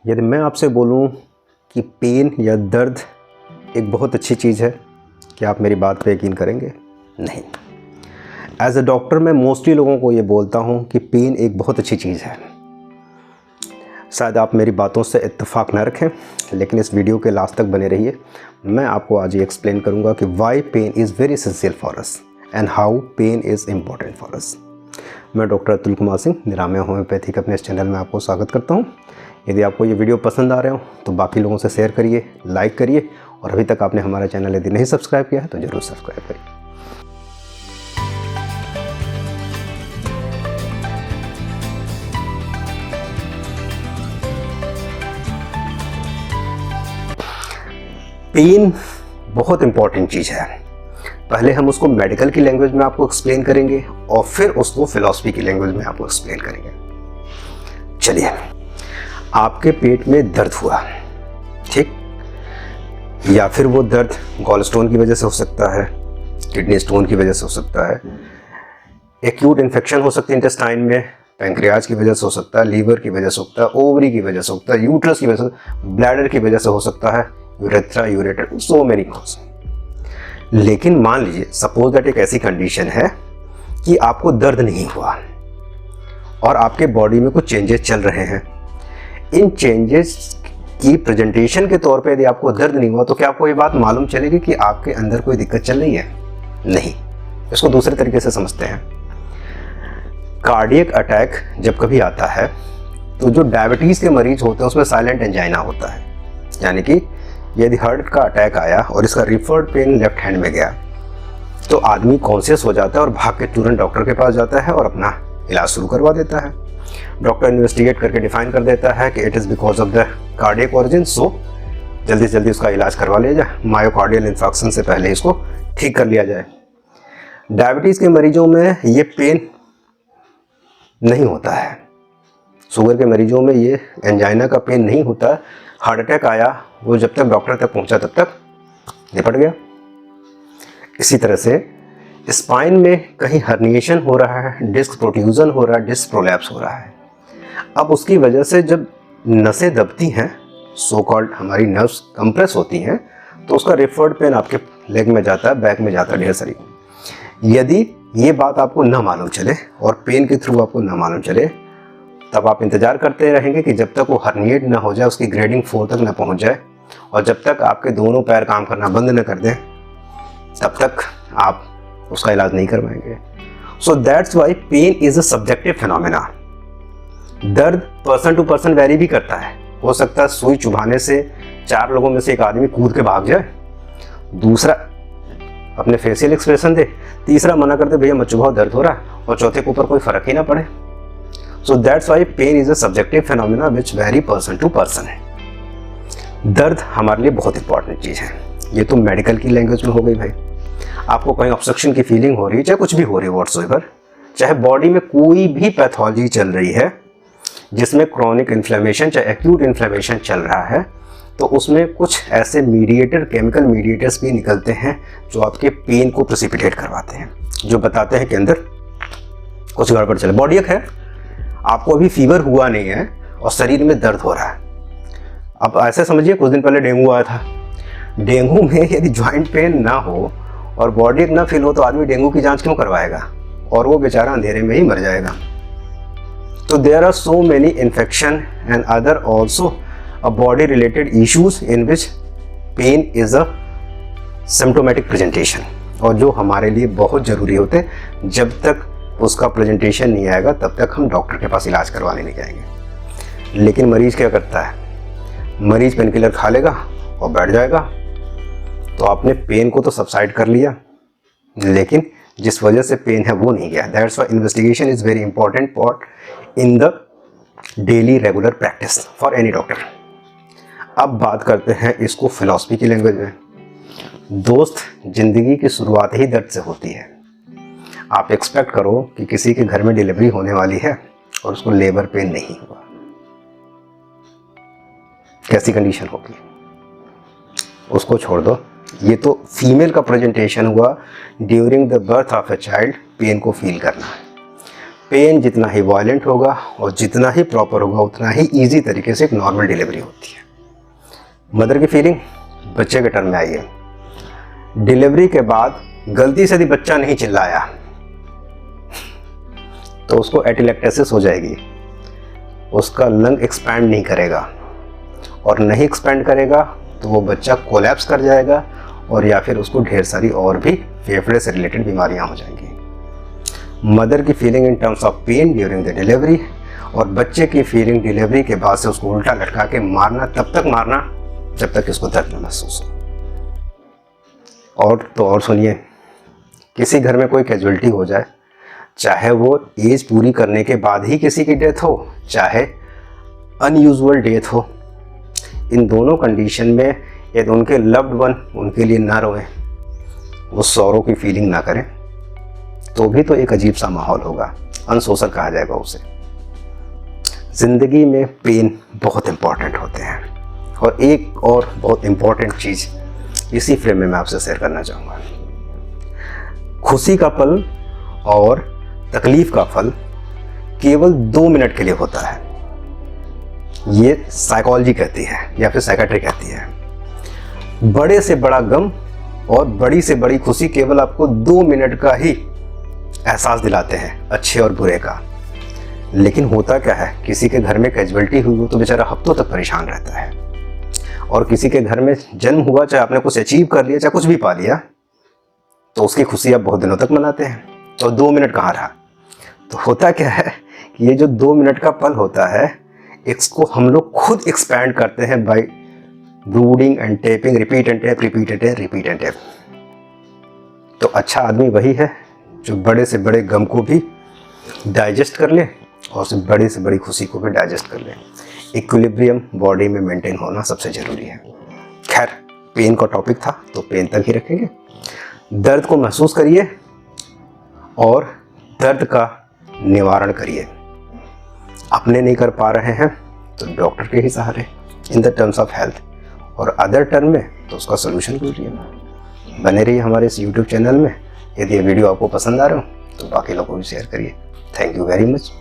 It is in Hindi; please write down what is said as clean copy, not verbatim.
यदि मैं आपसे बोलूं कि पेन या दर्द एक बहुत अच्छी चीज़ है, क्या आप मेरी बात पे यकीन करेंगे? नहीं। एज अ डॉक्टर मैं मोस्टली लोगों को ये बोलता हूँ कि पेन एक बहुत अच्छी चीज़ है। शायद आप मेरी बातों से इत्तेफाक न रखें, लेकिन इस वीडियो के लास्ट तक बने रहिए। मैं आपको आज ये एक्सप्लेन करूँगा कि why pain is very essential for us and how pain is important for us. मैं डॉक्टर अतुल कुमार सिंह, निरामय होम्योपैथी के अपने इस चैनल में आपको स्वागत करता हूँ। यदि आपको ये वीडियो पसंद आ रहे हो तो बाकी लोगों से शेयर करिए, लाइक करिए, और अभी तक आपने हमारा चैनल यदि नहीं सब्सक्राइब किया है तो ज़रूर सब्सक्राइब करिए। पेन बहुत इम्पॉर्टेंट चीज़ है। पहले हम उसको मेडिकल की लैंग्वेज में आपको एक्सप्लेन करेंगे और फिर उसको फिलॉसफी की लैंग्वेज में आपको एक्सप्लेन करेंगे। चलिए, आपके पेट में दर्द हुआ, ठीक, या फिर वो दर्द गॉल स्टोन की वजह से हो सकता है, किडनी स्टोन की वजह से हो सकता है, एक्यूट इन्फेक्शन हो सकती है इंटेस्टाइन में, पैंक्रियाज की वजह से हो सकता है, लीवर की वजह से हो सकता है, ओवरी की वजह से हो सकता है, यूट्रस की वजह से, ब्लैडर की वजह से हो सकता है, urethra, ureter, so many cause. लेकिन मान लीजिए सपोज दैट एक ऐसी कंडीशन है कि आपको दर्द नहीं हुआ और आपके बॉडी में कुछ चेंजेस चल रहे हैं। इन चेंजेस की प्रेजेंटेशन के तौर पे यदि आपको दर्द नहीं हुआ तो क्या आपको ये बात मालूम चलेगी कि आपके अंदर कोई दिक्कत चल रही है? नहीं। इसको दूसरे तरीके से समझते हैं। कार्डियक अटैक जब कभी आता है तो जो डायबिटीज के मरीज होते हैं उसमें साइलेंट एंजाइना होता है, यानी कि यदि हार्ट का अटैक आया और इसका रिफर्ड पेन लेफ्ट हैंड में गया तो आदमी कॉन्शियस हो जाता है और भाग के तुरंत डॉक्टर के पास जाता है और अपना इलाज शुरू करवा देता है। डॉक्टर इन्वेस्टिगेट करके डिफाइन कर देता है कि it is because of the cardiac origin, so जल्दी से जल्दी उसका इलाज करवा लिया जाए, मायोकार्डियल इन्फेक्शन से पहले इसको ठीक कर लिया जाए। डायबिटीज़ के मरीजों में ये पेन नहीं होता है, शुगर के मरीजों में ये एंजाइना का पेन नहीं होता। हार्ट अटैक आया, वो जब तक डॉक्टर तक पहुंचा तब तक निपट गया। इसी तरह से स्पाइन में कहीं हर्निएशन हो रहा है, डिस्क प्रोट्रूजन हो रहा है, डिस्क प्रोलैप्स हो रहा है। अब उसकी वजह से जब नसें दबती हैं, सो कॉल्ड हमारी नर्व्स कंप्रेस होती हैं, तो उसका रिफर्ड पेन आपके लेग में जाता है, बैक में जाता है, ढेर सारी। यदि ये बात आपको ना मालूम चले और पेन के थ्रू आपको ना मालूम चले, तब आप इंतज़ार करते रहेंगे कि जब तक वो हर्निएट ना हो जाए, उसकी ग्रेडिंग 4 तक ना पहुंच जाए, और जब तक आपके दोनों पैर काम करना बंद न कर दें तब तक आप उसका इलाज नहीं करवाएंगे। So that's why pain is a subjective phenomena. दर्द पर्सन टू पर्सन वेरी भी करता है। हो सकता है सुई चुभाने से 4 लोगों में से एक आदमी कूद के भाग जाए, दूसरा अपने फेशियल एक्सप्रेशन दे, तीसरा मना कर दे भैया मत चुभाओ दर्द हो रहा है, और चौथे के ऊपर कोई फर्क ही ना पड़े। So that's why pain is a subjective phenomena which vary person to person है। दर्द हमारे लिए बहुत इंपॉर्टेंट चीज़ है। ये तो मेडिकल की लैंग्वेज में हो गई भाई। आपको कहीं ऑब्स्ट्रक्शन की फीलिंग हो रही है, चाहे कुछ भी हो रही है व्हाट्सएवर, चाहे बॉडी में कोई भी पैथोलॉजी चल रही है जिसमें क्रॉनिक इन्फ्लेमेशन चाहे एक्यूट इन्फ्लेमेशन चल रहा है, तो उसमें कुछ ऐसे मीडिएटर, केमिकल मीडिएटर्स भी निकलते हैं जो आपके पेन को प्रेसिपिटेट करवाते हैं, जो बताते हैं कि अंदर कुछ गड़बड़ चले। बॉडी एक है, आपको अभी फीवर हुआ नहीं है और शरीर में दर्द हो रहा है। अब ऐसे समझिए कुछ दिन पहले डेंगू आया था। डेंगू में यदि जॉइंट पेन ना हो और बॉडी एक ना फील हो तो आदमी डेंगू की जांच क्यों करवाएगा, और वो बेचारा अंधेरे में ही मर जाएगा। तो there are so many infection and other also a body related issues in which pain is a symptomatic presentation, और जो हमारे लिए बहुत ज़रूरी होते हैं। जब तक उसका प्रेजेंटेशन नहीं आएगा तब तक हम डॉक्टर के पास इलाज करवाने नहीं जाएंगे। लेकिन मरीज क्या करता है, मरीज पेन किलर खा लेगा और बैठ जाएगा। तो आपने पेन को तो सबसाइड कर लिया, लेकिन जिस वजह से पेन है वो नहीं गया। That's why investigation is very important part in the daily regular practice for any doctor. अब बात करते हैं इसको फिलॉसफी की लैंग्वेज में। दोस्त, जिंदगी की शुरुआत ही दर्द से होती है। आप एक्सपेक्ट करो कि किसी के घर में डिलीवरी होने वाली है और उसको लेबर पेन नहीं हुआ, कैसी कंडीशन होगी? उसको छोड़ दो, ये तो फीमेल का प्रेजेंटेशन हुआ during the birth of a child, pain को फील करना है। पेन जितना ही वायलेंट होगा और जितना ही प्रॉपर होगा उतना ही ईजी तरीके से एक नॉर्मल डिलीवरी होती है। मदर की फीलिंग बच्चे के टर्न में आई है। डिलीवरी के बाद गलती से यदि बच्चा नहीं चिल्लाया तो उसको एटिलेक्टेसिस हो जाएगी, उसका लंग एक्सपैंड नहीं करेगा, और नहीं एक्सपैंड करेगा तो वो बच्चा कोलैप्स कर जाएगा, और या फिर उसको ढेर सारी और भी फेफड़े से रिलेटेड बीमारियां हो जाएंगी। मदर की feeling in terms of pen during the delivery, और बच्चे की फीलिंग डिलीवरी के बाद से उसको उल्टा लटका के मारना, तब तक मारना जब तक उसको दर्द न महसूस हो। और तो और सुनिए, किसी घर में कोई कैजुअलिटी हो जाए, चाहे वो एज पूरी करने के बाद ही किसी की डेथ हो, चाहे अनयूजुअल डेथ हो, इन दोनों कंडीशन में यदि उनके लव्ड वन उनके लिए ना रोए, वो सौरों की फीलिंग ना करें, तो भी तो एक अजीब सा माहौल होगा, अनसोशल कहा जाएगा उसे। ज़िंदगी में पेन बहुत इम्पॉर्टेंट होते हैं, और एक और बहुत इम्पॉर्टेंट चीज़ इसी फ्रेम में मैं आपसे शेयर करना चाहूँगा। खुशी का पल और तकलीफ का पल केवल 2 मिनट के लिए होता है, ये साइकोलॉजी कहती है या फिर साइकेट्री कहती है। बड़े से बड़ा गम और बड़ी से बड़ी खुशी केवल आपको 2 मिनट का ही एहसास दिलाते हैं, अच्छे और बुरे का। लेकिन होता क्या है, किसी के घर में कैजुअलिटी हुई हो तो बेचारा हफ्तों तक परेशान रहता है, और किसी के घर में जन्म हुआ, चाहे आपने कुछ अचीव कर लिया, चाहे कुछ भी पा लिया, तो उसकी खुशी आप बहुत दिनों तक मनाते हैं। तो 2 मिनट कहाँ रहा। तो होता क्या है कि ये जो 2 मिनट का पल होता है, इसको हम लोग खुद एक्सपैंड करते हैं by brooding and tapping, repeat and tap, repeat and tap, repeat and tap. तो अच्छा आदमी वही है जो बड़े से बड़े गम को भी डाइजेस्ट कर ले और बड़ी से बड़ी खुशी को भी डाइजेस्ट कर ले। इक्विलिब्रियम बॉडी में मेंटेन होना सबसे ज़रूरी है। खैर, पेन का टॉपिक था तो पेन तक ही रखेंगे। दर्द को महसूस करिए और दर्द का निवारण करिए। अपने नहीं कर पा रहे हैं तो डॉक्टर के ही सहारे in the terms of health, और अदर टर्म में तो उसका सोल्यूशन ढूंढिए। बने रहिए हमारे इस YouTube चैनल में। यदि ये वीडियो आपको पसंद आ रहा हो तो बाकी लोगों को भी शेयर करिए। Thank you very much.